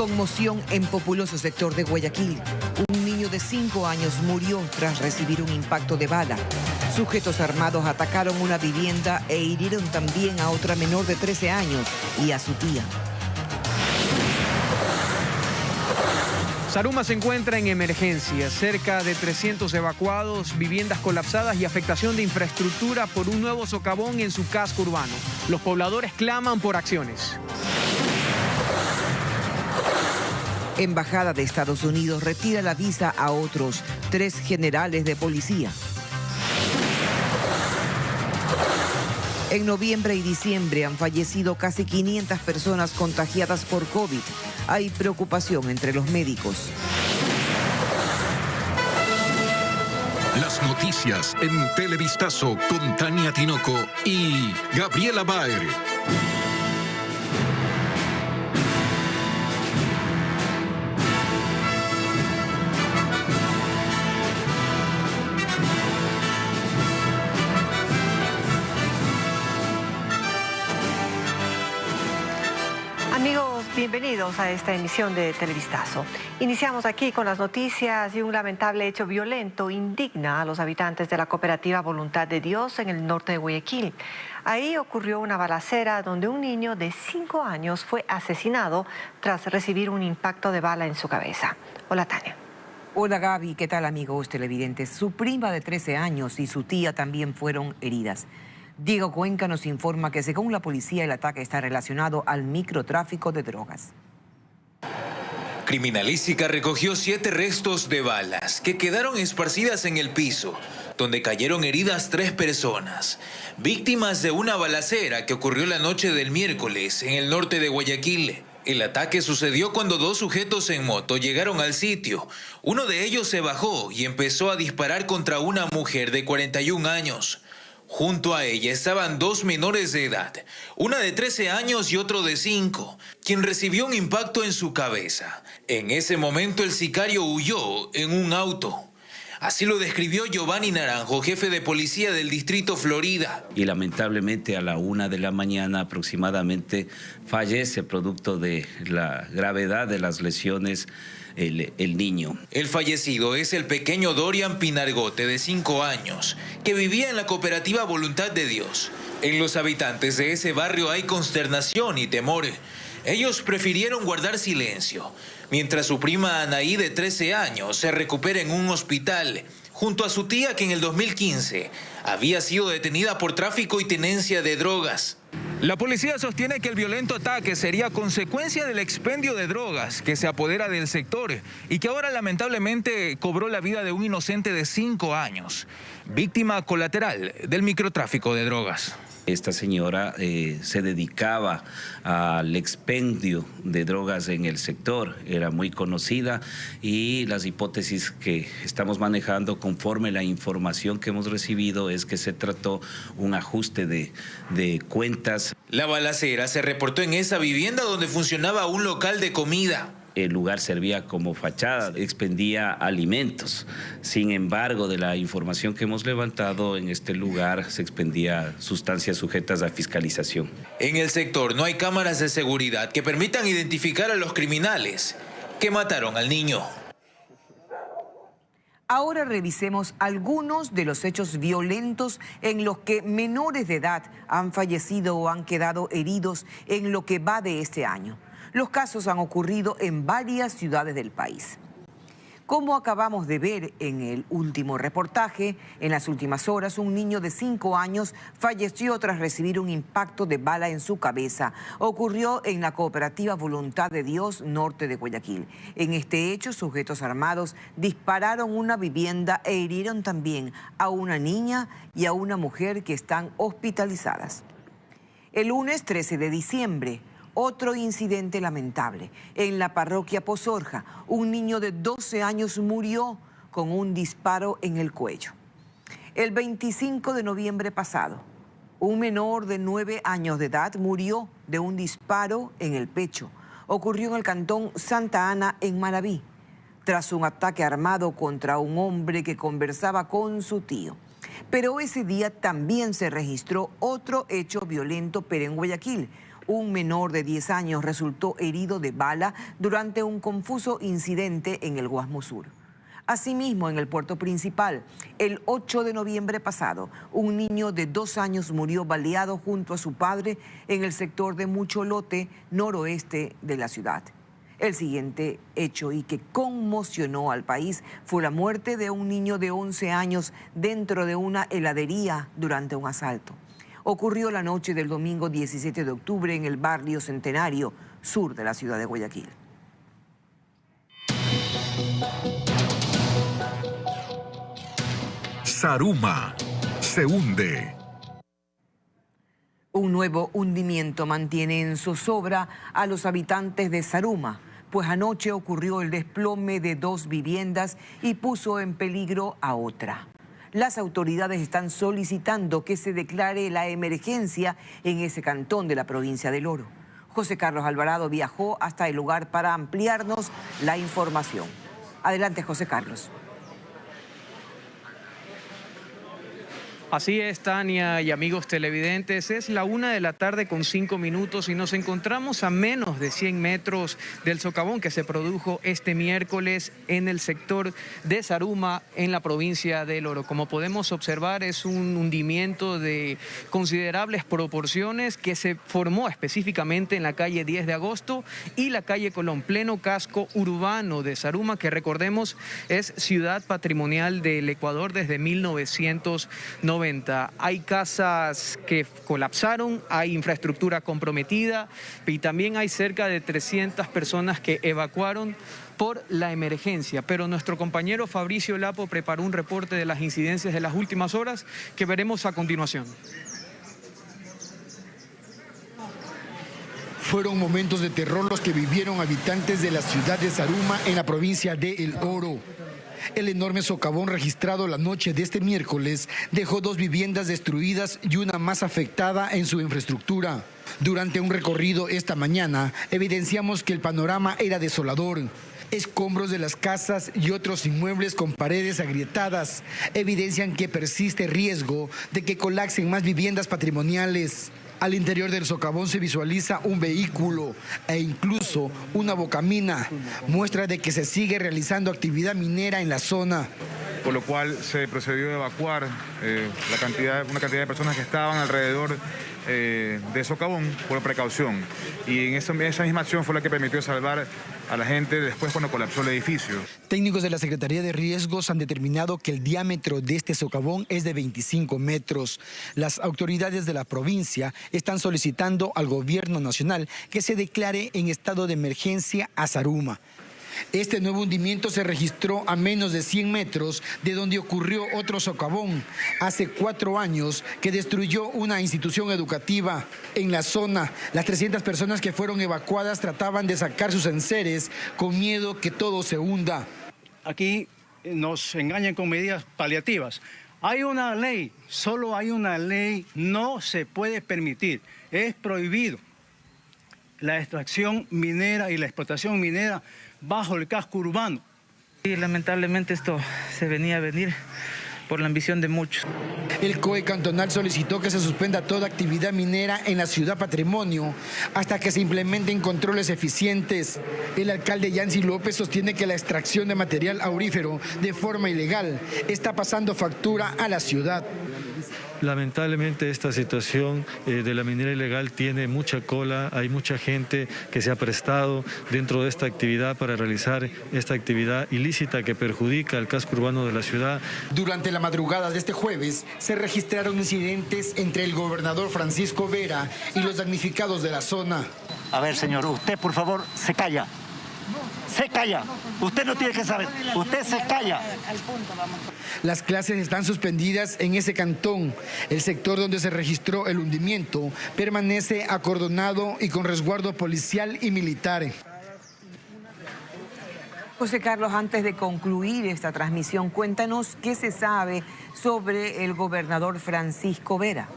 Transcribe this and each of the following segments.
Conmoción en populoso sector de Guayaquil. Un niño de 5 años murió tras recibir un impacto de bala. Sujetos armados atacaron una vivienda e hirieron también a otra menor de 13 años y a su tía. Zaruma se encuentra en emergencia, cerca de 300 evacuados, viviendas colapsadas y afectación de infraestructura por un nuevo socavón en su casco urbano. Los pobladores claman por acciones. Embajada de Estados Unidos retira la visa a otros 3 generales de policía. En noviembre y diciembre han fallecido casi 500 personas contagiadas por COVID. Hay preocupación entre los médicos. Las noticias en Televistazo con Tania Tinoco y Gabriela Baer. Amigos, bienvenidos a esta emisión de Televistazo. Iniciamos aquí con las noticias y un lamentable hecho violento indigna a los habitantes de la cooperativa Voluntad de Dios en el norte de Guayaquil. Ahí ocurrió una balacera donde un niño de 5 años fue asesinado tras recibir un impacto de bala en su cabeza. Hola, Tania. Hola Gaby, ¿qué tal amigos televidentes? Su prima de 13 años y su tía también fueron heridas. Diego Cuenca nos informa que según la policía el ataque está relacionado al microtráfico de drogas. Criminalística recogió 7 restos de balas que quedaron esparcidas en el piso, donde cayeron heridas 3 personas, víctimas de una balacera que ocurrió la noche del miércoles en el norte de Guayaquil. El ataque sucedió cuando 2 sujetos en moto llegaron al sitio. Uno de ellos se bajó y empezó a disparar contra una mujer de 41 años. Junto a ella estaban 2 menores de edad, una de 13 años y otro de 5, quien recibió un impacto en su cabeza. En ese momento el sicario huyó en un auto. Así lo describió Giovanni Naranjo, jefe de policía del distrito Florida. Y lamentablemente a la 1 de la mañana aproximadamente fallece producto de la gravedad de las lesiones el niño. El fallecido es el pequeño Dorian Pinargote, de 5 años, que vivía en la cooperativa Voluntad de Dios. En los habitantes de ese barrio hay consternación y temor. Ellos prefirieron guardar silencio, mientras su prima Anaí, de 13 años, se recupera en un hospital, junto a su tía que en el 2015 había sido detenida por tráfico y tenencia de drogas. La policía sostiene que el violento ataque sería consecuencia del expendio de drogas que se apodera del sector y que ahora lamentablemente cobró la vida de un inocente de 5 años, víctima colateral del microtráfico de drogas. Esta señora se dedicaba al expendio de drogas en el sector, era muy conocida y las hipótesis que estamos manejando conforme la información que hemos recibido es que se trató un ajuste de cuentas. La balacera se reportó en esa vivienda donde funcionaba un local de comida. El lugar servía como fachada, expendía alimentos. Sin embargo, de la información que hemos levantado, en este lugar se expendía sustancias sujetas a fiscalización. En el sector no hay cámaras de seguridad que permitan identificar a los criminales que mataron al niño. Ahora revisemos algunos de los hechos violentos en los que menores de edad han fallecido o han quedado heridos en lo que va de este año. Los casos han ocurrido en varias ciudades del país. Como acabamos de ver en el último reportaje, en las últimas horas un niño de 5 años falleció tras recibir un impacto de bala en su cabeza. Ocurrió en la cooperativa Voluntad de Dios, norte de Guayaquil. En este hecho, sujetos armados dispararon una vivienda e hirieron también a una niña y a una mujer que están hospitalizadas. El lunes 13 de diciembre, otro incidente lamentable. En la parroquia Pozorja, un niño de 12 años murió con un disparo en el cuello. El 25 de noviembre pasado, un menor de 9 años de edad murió de un disparo en el pecho. Ocurrió en el cantón Santa Ana, en Manabí, tras un ataque armado contra un hombre que conversaba con su tío. Pero ese día también se registró otro hecho violento, pero en Guayaquil. Un menor de 10 años resultó herido de bala durante un confuso incidente en el Guasmo Sur. Asimismo, en el puerto principal, el 8 de noviembre pasado, un niño de 2 años murió baleado junto a su padre en el sector de Mucholote, noroeste de la ciudad. El siguiente hecho y que conmocionó al país fue la muerte de un niño de 11 años dentro de una heladería durante un asalto. Ocurrió la noche del domingo 17 de octubre en el barrio Centenario, sur de la ciudad de Guayaquil. Saruma se hunde. Un nuevo hundimiento mantiene en zozobra a los habitantes de Saruma, pues anoche ocurrió el desplome de 2 viviendas y puso en peligro a otra. Las autoridades están solicitando que se declare la emergencia en ese cantón de la provincia del Oro. José Carlos Alvarado viajó hasta el lugar para ampliarnos la información. Adelante, José Carlos. Así es, Tania y amigos televidentes, es la 1:05 p.m. y nos encontramos a menos de 100 metros del socavón que se produjo este miércoles en el sector de Saruma, en la provincia del Oro. Como podemos observar, es un hundimiento de considerables proporciones que se formó específicamente en la calle 10 de agosto y la calle Colón, pleno casco urbano de Saruma, que recordemos es ciudad patrimonial del Ecuador desde 1990. Hay casas que colapsaron, hay infraestructura comprometida y también hay cerca de 300 personas que evacuaron por la emergencia. Pero nuestro compañero Fabricio Lapo preparó un reporte de las incidencias de las últimas horas que veremos a continuación. Fueron momentos de terror los que vivieron habitantes de la ciudad de Saruma en la provincia de El Oro. El enorme socavón registrado la noche de este miércoles dejó 2 viviendas destruidas y una más afectada en su infraestructura. Durante un recorrido esta mañana, evidenciamos que el panorama era desolador. Escombros de las casas y otros inmuebles con paredes agrietadas evidencian que persiste riesgo de que colapsen más viviendas patrimoniales. Al interior del socavón se visualiza un vehículo e incluso una bocamina, muestra de que se sigue realizando actividad minera en la zona. Por lo cual se procedió a evacuar una cantidad de personas que estaban alrededor de socavón por precaución. Y en esa misma acción fue la que permitió salvar a la gente después cuando colapsó el edificio. Técnicos de la Secretaría de Riesgos han determinado que el diámetro de este socavón es de 25 metros. Las autoridades de la provincia están solicitando al gobierno nacional que se declare en estado de emergencia a Saruma. Este nuevo hundimiento se registró a menos de 100 metros de donde ocurrió otro socavón hace 4 años que destruyó una institución educativa. En la zona, las 300 personas que fueron evacuadas trataban de sacar sus enseres con miedo que todo se hunda. Aquí nos engañan con medidas paliativas. Hay una ley, solo hay una ley, no se puede permitir, es prohibido la extracción minera y la explotación minera bajo el casco urbano. Y lamentablemente esto se venía a venir por la ambición de muchos. El COE cantonal solicitó que se suspenda toda actividad minera en la ciudad patrimonio hasta que se implementen controles eficientes. El alcalde Yancy López sostiene que la extracción de material aurífero de forma ilegal está pasando factura a la ciudad. Lamentablemente esta situación de la minería ilegal tiene mucha cola, hay mucha gente que se ha prestado dentro de esta actividad para realizar esta actividad ilícita que perjudica al casco urbano de la ciudad. Durante la madrugada de este jueves se registraron incidentes entre el gobernador Francisco Vera y los damnificados de la zona. A ver, señor, usted por favor se calla. Se calla. Usted no tiene que saber. Usted se calla. Las clases están suspendidas en ese cantón. El sector donde se registró el hundimiento permanece acordonado y con resguardo policial y militar. José Carlos, antes de concluir esta transmisión, cuéntanos qué se sabe sobre el gobernador Francisco Vera.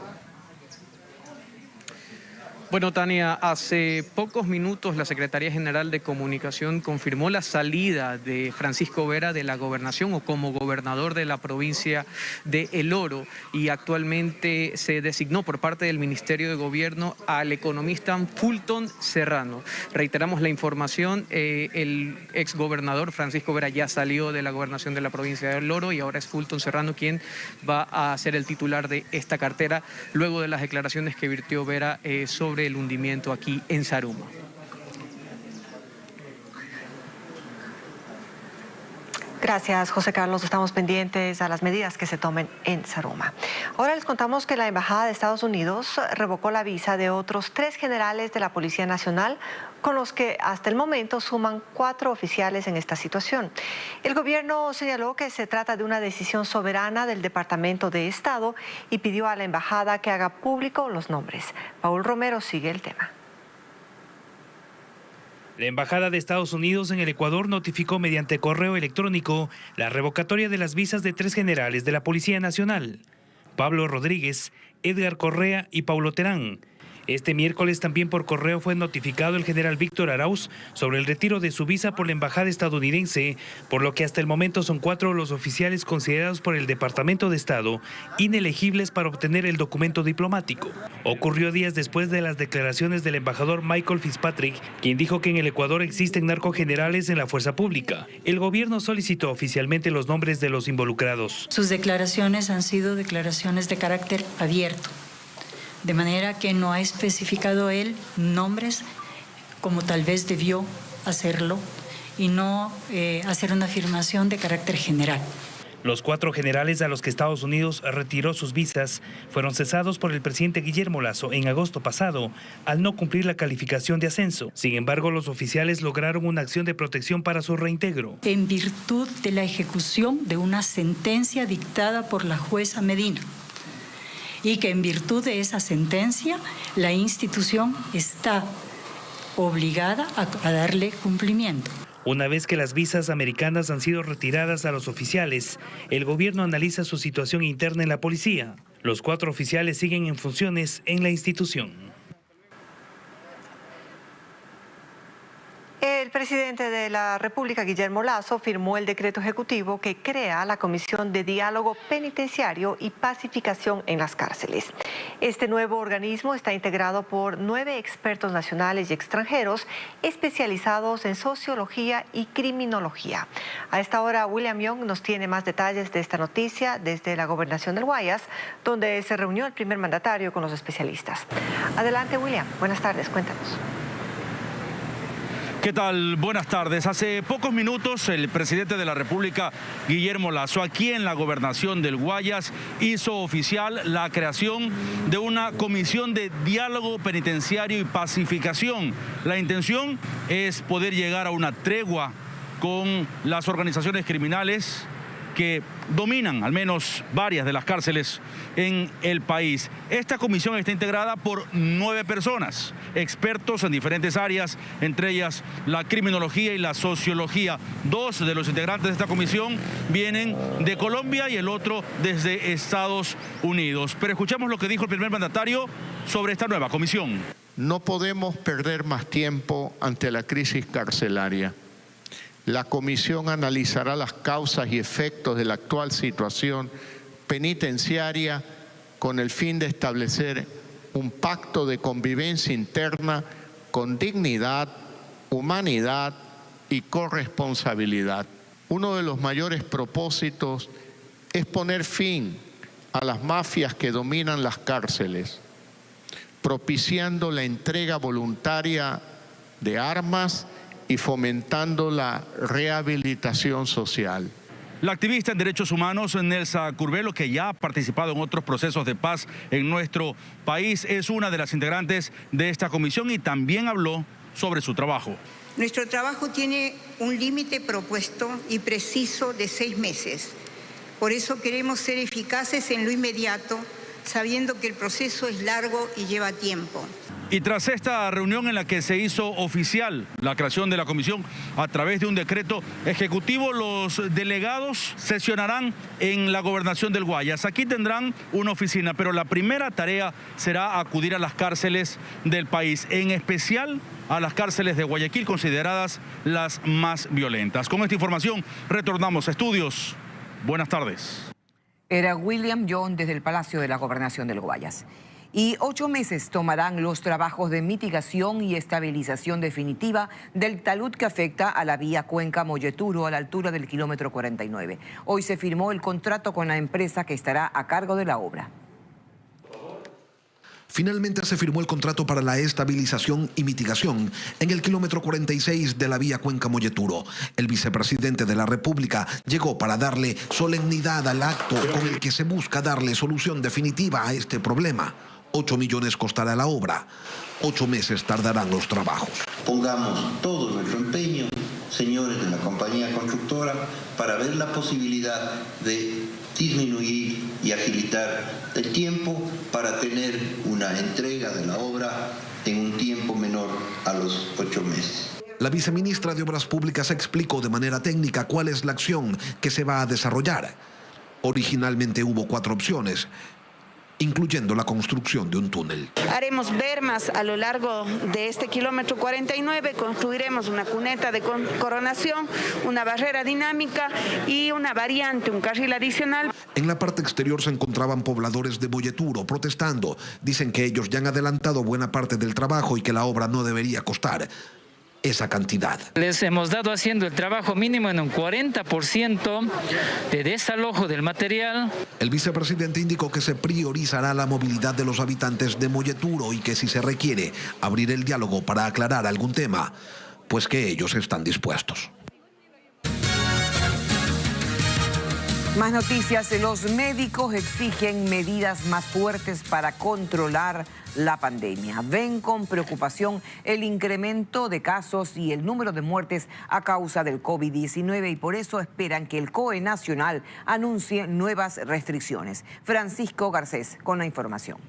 Bueno, Tania, hace pocos minutos la Secretaría General de Comunicación confirmó la salida de Francisco Vera de la gobernación o como gobernador de la provincia de El Oro, y actualmente se designó por parte del Ministerio de Gobierno al economista Fulton Serrano. Reiteramos la información, el exgobernador Francisco Vera ya salió de la gobernación de la provincia de El Oro y ahora es Fulton Serrano quien va a ser el titular de esta cartera luego de las declaraciones que virtió Vera sobre el hundimiento aquí en Zaruma. Gracias, José Carlos. Estamos pendientes a las medidas que se tomen en Zaruma. Ahora les contamos que la Embajada de Estados Unidos revocó la visa de otros 3 generales de la Policía Nacional, con los que hasta el momento suman 4 oficiales en esta situación. El gobierno señaló que se trata de una decisión soberana del Departamento de Estado y pidió a la embajada que haga público los nombres. Paul Romero sigue el tema. La Embajada de Estados Unidos en el Ecuador notificó mediante correo electrónico la revocatoria de las visas de 3 generales de la Policía Nacional: Pablo Rodríguez, Edgar Correa y Paulo Terán. Este miércoles también por correo fue notificado el general Víctor Arauz sobre el retiro de su visa por la embajada estadounidense, por lo que hasta el momento son 4 los oficiales considerados por el Departamento de Estado inelegibles para obtener el documento diplomático. Ocurrió días después de las declaraciones del embajador Michael Fitzpatrick, quien dijo que en el Ecuador existen narcogenerales en la fuerza pública. El gobierno solicitó oficialmente los nombres de los involucrados. Sus declaraciones han sido declaraciones de carácter abierto, de manera que no ha especificado él nombres como tal vez debió hacerlo y no hacer una afirmación de carácter general. Los 4 generales a los que Estados Unidos retiró sus visas fueron cesados por el presidente Guillermo Lasso en agosto pasado al no cumplir la calificación de ascenso. Sin embargo, los oficiales lograron una acción de protección para su reintegro. En virtud de la ejecución de una sentencia dictada por la jueza Medina, y que en virtud de esa sentencia la institución está obligada a darle cumplimiento. Una vez que las visas americanas han sido retiradas a los oficiales, el gobierno analiza su situación interna en la policía. Los 4 oficiales siguen en funciones en la institución. El presidente de la República, Guillermo Lasso, firmó el decreto ejecutivo que crea la Comisión de Diálogo Penitenciario y Pacificación en las Cárceles. Este nuevo organismo está integrado por 9 expertos nacionales y extranjeros especializados en sociología y criminología. A esta hora, William Young nos tiene más detalles de esta noticia desde la Gobernación del Guayas, donde se reunió el primer mandatario con los especialistas. Adelante, William. Buenas tardes. Cuéntanos. ¿Qué tal? Buenas tardes. Hace pocos minutos el presidente de la República, Guillermo Lasso, aquí en la Gobernación del Guayas, hizo oficial la creación de una comisión de diálogo penitenciario y pacificación. La intención es poder llegar a una tregua con las organizaciones criminales que dominan al menos varias de las cárceles en el país. Esta comisión está integrada por 9 personas, expertos en diferentes áreas, entre ellas la criminología y la sociología. 2 de los integrantes de esta comisión vienen de Colombia y el otro desde Estados Unidos. Pero escuchamos lo que dijo el primer mandatario sobre esta nueva comisión. No podemos perder más tiempo ante la crisis carcelaria. La comisión analizará las causas y efectos de la actual situación penitenciaria con el fin de establecer un pacto de convivencia interna con dignidad, humanidad y corresponsabilidad. Uno de los mayores propósitos es poner fin a las mafias que dominan las cárceles, propiciando la entrega voluntaria de armas y fomentando la rehabilitación social. La activista en derechos humanos Nelsa Curvelo, que ya ha participado en otros procesos de paz en nuestro país, es una de las integrantes de esta comisión y también habló sobre su trabajo. Nuestro trabajo tiene un límite propuesto y preciso de 6 meses. Por eso queremos ser eficaces en lo inmediato, sabiendo que el proceso es largo y lleva tiempo. Y tras esta reunión en la que se hizo oficial la creación de la comisión a través de un decreto ejecutivo, los delegados sesionarán en la gobernación del Guayas. Aquí tendrán una oficina, pero la primera tarea será acudir a las cárceles del país, en especial a las cárceles de Guayaquil, consideradas las más violentas. Con esta información retornamos a estudios. Buenas tardes. Era William John desde el Palacio de la Gobernación del Guayas. Y 8 meses tomarán los trabajos de mitigación y estabilización definitiva del talud que afecta a la vía Cuenca-Molleturo a la altura del kilómetro 49. Hoy se firmó el contrato con la empresa que estará a cargo de la obra. Finalmente se firmó el contrato para la estabilización y mitigación en el kilómetro 46 de la vía Cuenca-Molleturo. El vicepresidente de la República llegó para darle solemnidad al acto con el que se busca darle solución definitiva a este problema. 8 millones costará la obra, 8 meses tardarán los trabajos. Pongamos todo nuestro empeño, señores de la compañía constructora, para ver la posibilidad de disminuir y agilitar el tiempo para tener una entrega de la obra en un tiempo menor a los 8 meses. La viceministra de Obras Públicas explicó de manera técnica cuál es la acción que se va a desarrollar. Originalmente hubo 4 opciones, incluyendo la construcción de un túnel. Haremos bermas a lo largo de este kilómetro 49, construiremos una cuneta de coronación, una barrera dinámica y una variante, un carril adicional. En la parte exterior se encontraban pobladores de Molleturo protestando. Dicen que ellos ya han adelantado buena parte del trabajo y que la obra no debería costar esa cantidad. Les hemos dado haciendo el trabajo mínimo en un 40% de desalojo del material. El vicepresidente indicó que se priorizará la movilidad de los habitantes de Molleturo y que si se requiere abrir el diálogo para aclarar algún tema, pues que ellos están dispuestos. Más noticias. Los médicos exigen medidas más fuertes para controlar la pandemia. Ven con preocupación el incremento de casos y el número de muertes a causa del COVID-19 y por eso esperan que el COE Nacional anuncie nuevas restricciones. Francisco Garcés con la información.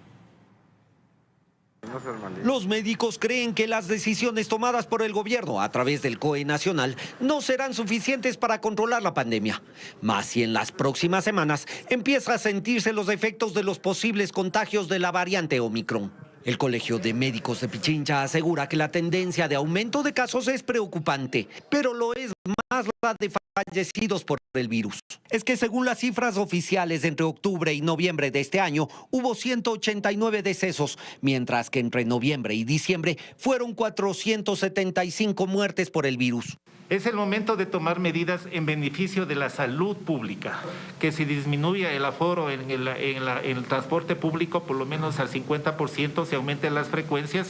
Los médicos creen que las decisiones tomadas por el gobierno a través del COE Nacional no serán suficientes para controlar la pandemia. Más si en las próximas semanas empieza a sentirse los efectos de los posibles contagios de la variante Omicron. El Colegio de Médicos de Pichincha asegura que la tendencia de aumento de casos es preocupante, pero lo es más la de fallecidos por el virus. Es que según las cifras oficiales, entre octubre y noviembre de este año hubo 189 decesos, mientras que entre noviembre y diciembre fueron 475 muertes por el virus. Es el momento de tomar medidas en beneficio de la salud pública, que se disminuya el aforo en el transporte público por lo menos al 50%, se aumenten las frecuencias,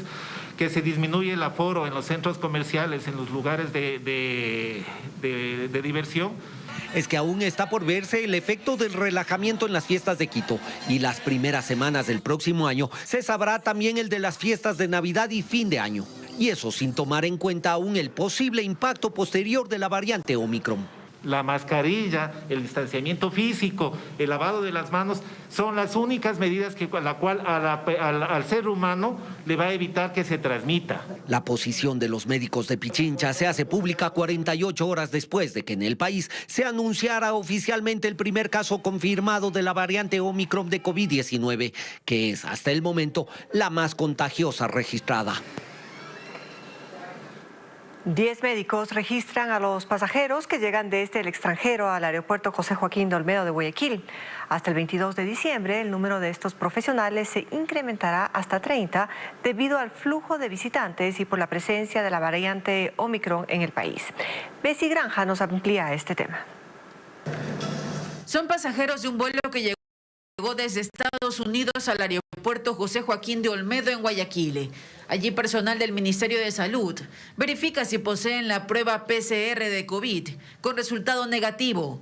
que se disminuya el aforo en los centros comerciales, en los lugares de diversión. Es que aún está por verse el efecto del relajamiento en las fiestas de Quito y las primeras semanas del próximo año se sabrá también el de las fiestas de Navidad y fin de año. Y eso sin tomar en cuenta aún el posible impacto posterior de la variante Omicron. La mascarilla, el distanciamiento físico, el lavado de las manos son las únicas medidas que al ser humano le va a evitar que se transmita. La posición de los médicos de Pichincha se hace pública 48 horas después de que en el país se anunciara oficialmente el primer caso confirmado de la variante Omicron de COVID-19, que es hasta el momento la más contagiosa registrada. 10 médicos registran a los pasajeros que llegan desde el extranjero al aeropuerto José Joaquín de Olmedo de Guayaquil. Hasta el 22 de diciembre, el número de estos profesionales se incrementará hasta 30 debido al flujo de visitantes y por la presencia de la variante Omicron en el país. Bessie Granja nos amplía este tema. Son pasajeros de un vuelo que llegó desde Estados Unidos al aeropuerto José Joaquín de Olmedo en Guayaquil. Allí personal del Ministerio de Salud verifica si poseen la prueba PCR de COVID con resultado negativo.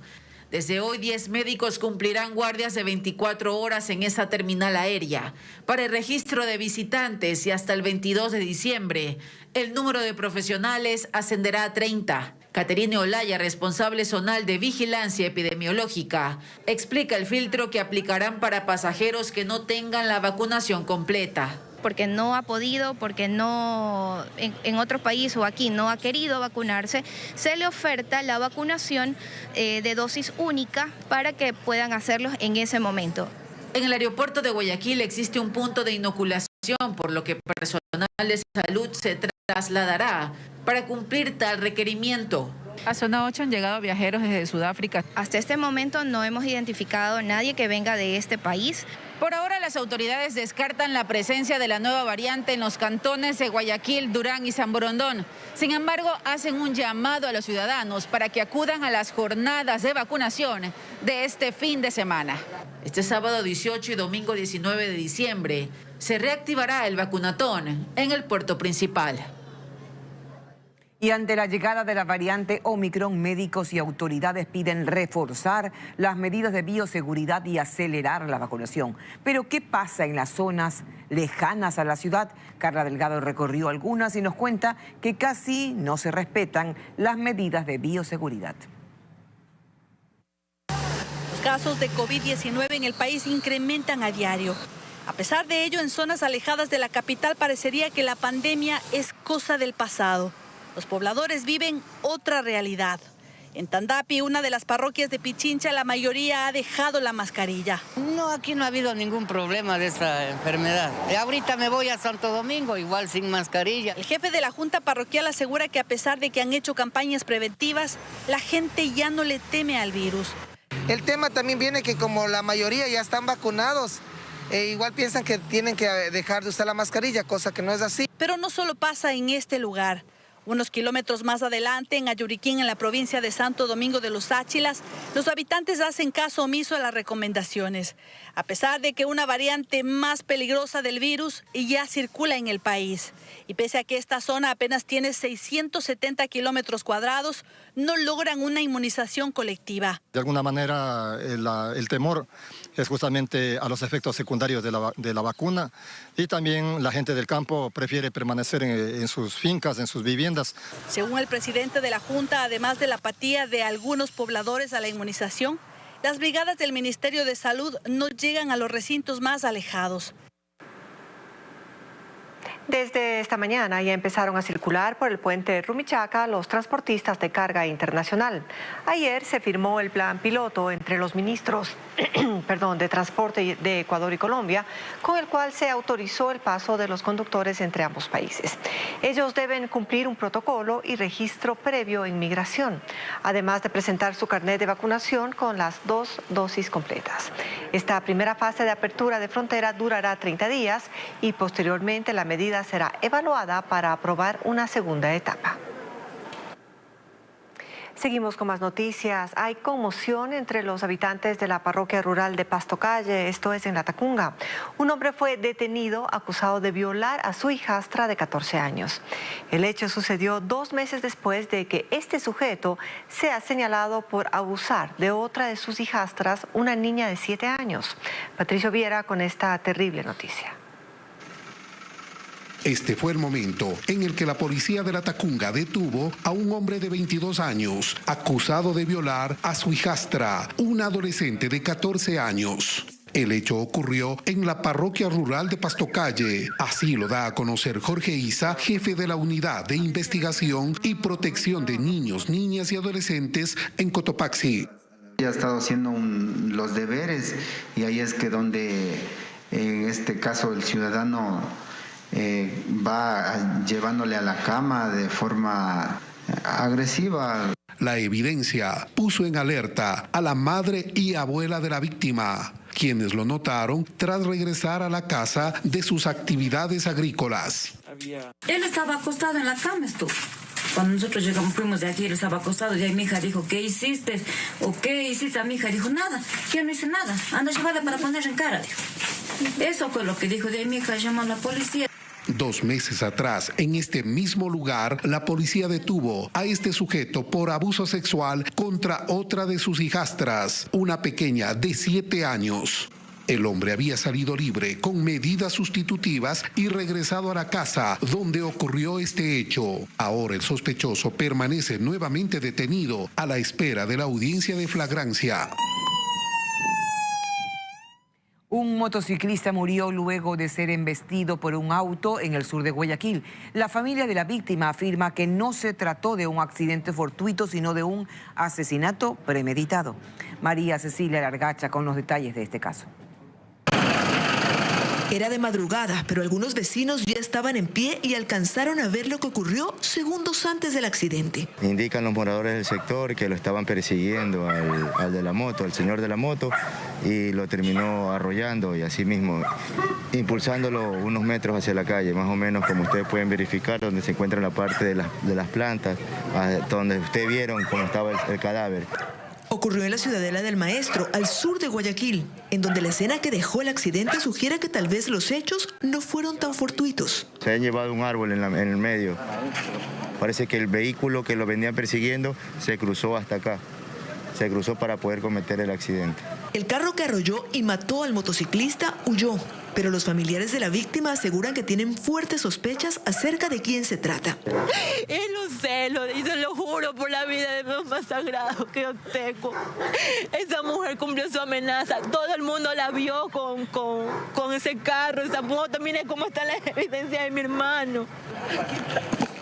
Desde hoy 10 médicos cumplirán guardias de 24 horas en esa terminal aérea para el registro de visitantes y hasta el 22 de diciembre el número de profesionales ascenderá a 30. Caterine Olaya, responsable zonal de vigilancia epidemiológica, explica el filtro que aplicarán para pasajeros que no tengan la vacunación completa. Porque no ha podido, porque no en otro país o aquí no ha querido vacunarse, se le oferta la vacunación de dosis única para que puedan hacerlo en ese momento. En el aeropuerto de Guayaquil existe un punto de inoculación, por lo que personal de salud se trasladará para cumplir tal requerimiento. A zona 8 han llegado viajeros desde Sudáfrica. Hasta este momento no hemos identificado a nadie que venga de este país. Por ahora, las autoridades descartan la presencia de la nueva variante en los cantones de Guayaquil, Durán y San Borondón. Sin embargo, hacen un llamado a los ciudadanos para que acudan a las jornadas de vacunación de este fin de semana. Este sábado 18 y domingo 19 de diciembre se reactivará el vacunatón en el puerto principal. Y ante la llegada de la variante Omicron, médicos y autoridades piden reforzar las medidas de bioseguridad y acelerar la vacunación. Pero ¿qué pasa en las zonas lejanas a la ciudad? Carla Delgado recorrió algunas y nos cuenta que casi no se respetan las medidas de bioseguridad. Los casos de COVID-19 en el país incrementan a diario. A pesar de ello, en zonas alejadas de la capital parecería que la pandemia es cosa del pasado. Los pobladores viven otra realidad. En Tandapi, una de las parroquias de Pichincha, la mayoría ha dejado la mascarilla. No, aquí no ha habido ningún problema de esta enfermedad. Ahorita me voy a Santo Domingo, igual sin mascarilla. El jefe de la Junta Parroquial asegura que a pesar de que han hecho campañas preventivas, la gente ya no le teme al virus. El tema también viene que como la mayoría ya están vacunados, igual piensan que tienen que dejar de usar la mascarilla, cosa que no es así. Pero no solo pasa en este lugar. Unos kilómetros más adelante, en Ayuriquín, en la provincia de Santo Domingo de los Áchilas, los habitantes hacen caso omiso a las recomendaciones, a pesar de que una variante más peligrosa del virus ya circula en el país. Y pese a que esta zona apenas tiene 670 kilómetros cuadrados, no logran una inmunización colectiva. De alguna manera, el temor es justamente a los efectos secundarios de la vacuna, y también la gente del campo prefiere permanecer en sus fincas, en sus viviendas. Según el presidente de la Junta, además de la apatía de algunos pobladores a la inmunización, las brigadas del Ministerio de Salud no llegan a los recintos más alejados. Desde esta mañana ya empezaron a circular por el puente Rumichaca los transportistas de carga internacional. Ayer se firmó el plan piloto entre los ministros de Transporte de Ecuador y Colombia, con el cual se autorizó el paso de los conductores entre ambos países. Ellos deben cumplir un protocolo y registro previo en migración, además de presentar su carnet de vacunación con las 2 dosis completas. Esta primera fase de apertura de frontera durará 30 días y posteriormente la medida será evaluada para aprobar una segunda etapa. Seguimos con más noticias. Hay conmoción entre los habitantes de la parroquia rural de Pastocalle, esto es en La Tacunga. Un hombre fue detenido acusado de violar a su hijastra de 14 años. El hecho sucedió 2 meses después de que este sujeto sea señalado por abusar de otra de sus hijastras, una niña de 7 años. Patricio Viera con esta terrible noticia. Este fue el momento en el que la policía de La Tacunga detuvo a un hombre de 22 años, acusado de violar a su hijastra, una adolescente de 14 años. El hecho ocurrió en la parroquia rural de Pastocalle. Así lo da a conocer Jorge Isa, jefe de la Unidad de Investigación y Protección de Niños, Niñas y Adolescentes en Cotopaxi. Ya ha estado haciendo los deberes y ahí es que donde en este caso el ciudadano va llevándole a la cama de forma agresiva. La evidencia puso en alerta a la madre y abuela de la víctima, quienes lo notaron tras regresar a la casa de sus actividades agrícolas. Él estaba acostado en la cama, estuvo. Cuando nosotros llegamos, fuimos de aquí, él estaba acostado y ahí mi hija dijo, ¿qué hiciste? ¿O qué hiciste? A mi hija dijo, nada, yo no hice nada, anda a llevarla para poner en cara, dijo. Eso fue lo que dijo, de ahí mi hija llamó a la policía. 2 meses atrás, en este mismo lugar, la policía detuvo a este sujeto por abuso sexual contra otra de sus hijastras, una pequeña de 7 años. El hombre había salido libre con medidas sustitutivas y regresado a la casa donde ocurrió este hecho. Ahora el sospechoso permanece nuevamente detenido a la espera de la audiencia de flagrancia. Un motociclista murió luego de ser embestido por un auto en el sur de Guayaquil. La familia de la víctima afirma que no se trató de un accidente fortuito, sino de un asesinato premeditado. María Cecilia Largacha con los detalles de este caso. Era de madrugada, pero algunos vecinos ya estaban en pie y alcanzaron a ver lo que ocurrió segundos antes del accidente. Indican los moradores del sector que lo estaban persiguiendo al de la moto, al señor de la moto, y lo terminó arrollando y así mismo impulsándolo unos metros hacia la calle, más o menos como ustedes pueden verificar, donde se encuentra la parte de las plantas, donde ustedes vieron cómo estaba el cadáver. Ocurrió en la Ciudadela del Maestro, al sur de Guayaquil, en donde la escena que dejó el accidente sugiere que tal vez los hechos no fueron tan fortuitos. Se han llevado un árbol en el medio. Parece que el vehículo que lo venían persiguiendo se cruzó hasta acá. Se cruzó para poder cometer el accidente. El carro que arrolló y mató al motociclista huyó, pero los familiares de la víctima aseguran que tienen fuertes sospechas acerca de quién se trata. Es un celo, y se lo juro por la vida de lo más sagrado que yo tengo. Esa mujer cumplió su amenaza. Todo el mundo la vio con ese carro, esa moto. Mire cómo está la evidencia de mi hermano.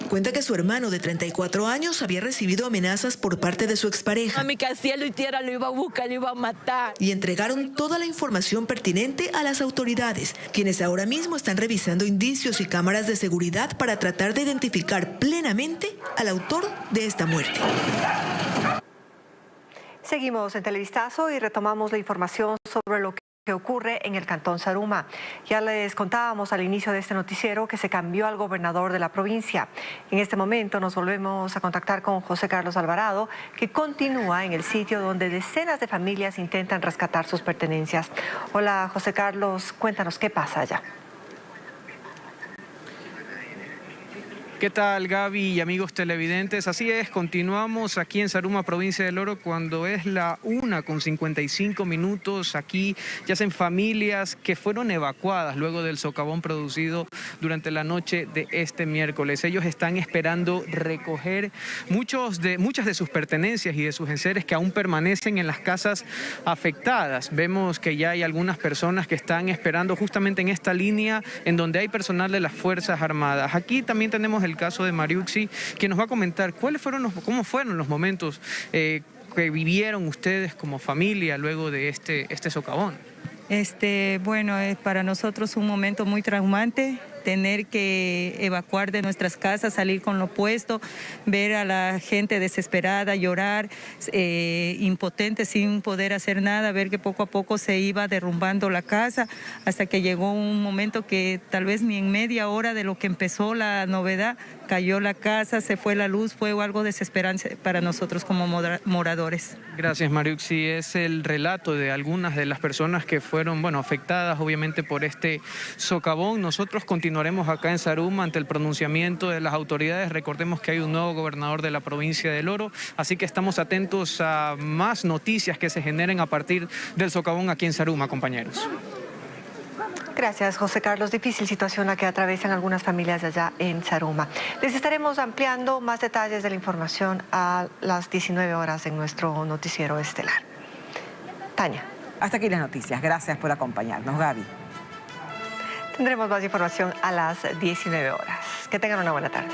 Cuenta que su hermano de 34 años había recibido amenazas por parte de su expareja. A mi que cielo y tierra lo iba a buscar, lo iba a matar. Y entregaron toda la información pertinente a las autoridades, quienes ahora mismo están revisando indicios y cámaras de seguridad para tratar de identificar plenamente al autor de esta muerte. Seguimos en Televistazo y retomamos la información sobre lo que ocurre en el Cantón Zaruma. Ya les contábamos al inicio de este noticiero que se cambió al gobernador de la provincia. En este momento nos volvemos a contactar con José Carlos Alvarado, que continúa en el sitio donde decenas de familias intentan rescatar sus pertenencias. Hola José Carlos, cuéntanos qué pasa allá. ¿Qué tal, Gaby y amigos televidentes? Así es, continuamos aquí en Zaruma, provincia del Oro, cuando es la 1:55. Aquí yacen familias que fueron evacuadas luego del socavón producido durante la noche de este miércoles. Ellos están esperando recoger muchas de sus pertenencias y de sus enseres que aún permanecen en las casas afectadas. Vemos que ya hay algunas personas que están esperando justamente en esta línea en donde hay personal de las Fuerzas Armadas. Aquí también tenemos el caso de Mariuxi, que nos va a comentar cómo fueron los momentos que vivieron ustedes como familia luego de este socavón. Bueno, es para nosotros un momento muy traumante, tener que evacuar de nuestras casas, salir con lo puesto, ver a la gente desesperada, llorar, impotente sin poder hacer nada, ver que poco a poco se iba derrumbando la casa, hasta que llegó un momento que tal vez ni en media hora de lo que empezó la novedad, cayó la casa, se fue la luz, fue algo desesperante para nosotros como moradores. Gracias, Mariuxi. Es el relato de algunas de las personas que fueron, afectadas obviamente por este socavón. Nosotros continuaremos acá en Zaruma ante el pronunciamiento de las autoridades. Recordemos que hay un nuevo gobernador de la provincia del Oro, así que estamos atentos a más noticias que se generen a partir del socavón aquí en Zaruma, compañeros. Gracias, José Carlos. Difícil situación la que atraviesan algunas familias allá en Zaruma. Les estaremos ampliando más detalles de la información a las 19 horas en nuestro noticiero estelar. Tania. Hasta aquí las noticias. Gracias por acompañarnos, Gaby. Tendremos más información a las 19 horas. Que tengan una buena tarde.